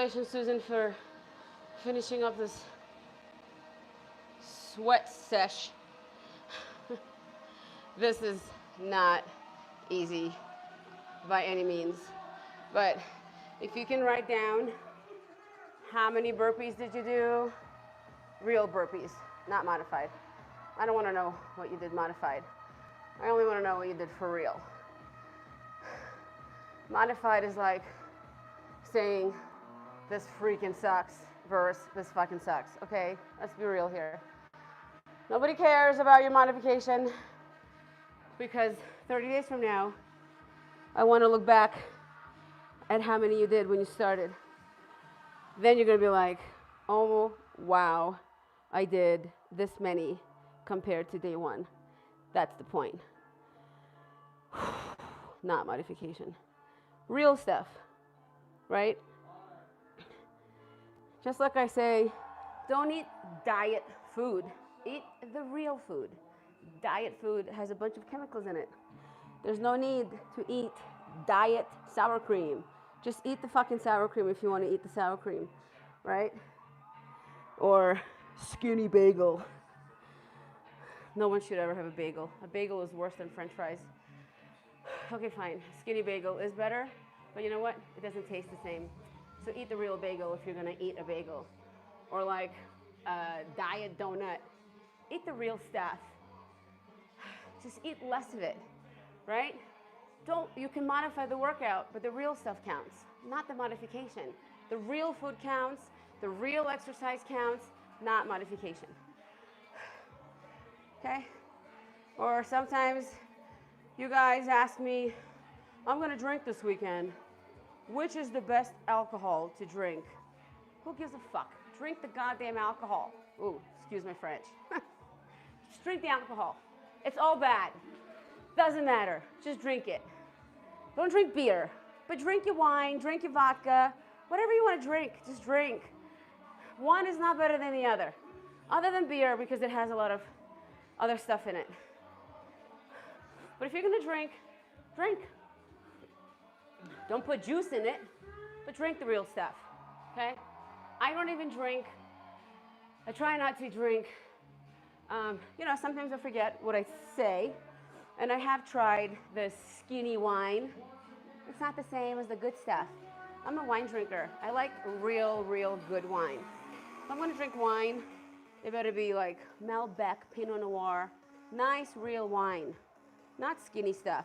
Congratulations, Susan, for finishing up this sweat sesh. This is not easy by any means, but if you can write down how many burpees did you do, real burpees, not modified. I don't want to know what you did modified. I only want to know what you did for real. Modified is like saying this freaking sucks versus this fucking sucks. Okay, let's be real here. Nobody cares about your modification because 30 days from now, I want to look back at how many you did when you started. Then you're going to be like, oh, wow, I did this many compared to day one. That's the point. Not modification. Real stuff, right? Just like I say, don't eat diet food. Eat the real food. Diet food has a bunch of chemicals in it. There's no need to eat diet sour cream. Just eat the fucking sour cream if you want to eat the sour cream, right? Or skinny bagel. No one should ever have a bagel. A bagel is worse than French fries. Okay, fine. Skinny bagel is better, but you know what? It doesn't taste the same. So eat the real bagel if you're going to eat a bagel. Or like a diet donut. Eat the real stuff. Just eat less of it, right? You can modify the workout, but the real stuff counts, not the modification. The real food counts, the real exercise counts, not modification. Okay? Or sometimes you guys ask me, I'm going to drink this weekend. Which is the best alcohol to drink? Who gives a fuck? Drink the goddamn alcohol. Ooh, excuse my French. Just drink the alcohol. It's all bad. Doesn't matter. Just drink it. Don't drink beer, but drink your wine, drink your vodka, whatever you want to drink, just drink. One is not better than the other than beer because it has a lot of other stuff in it. But if you're going to drink, drink. Don't put juice in it, but drink the real stuff, okay? I don't even drink. I try not to drink. Sometimes I forget what I say, and I have tried this skinny wine. It's not the same as the good stuff. I'm a wine drinker. I like real good wine. If I'm going to drink wine, it better be like Malbec, Pinot Noir, nice real wine, not skinny stuff.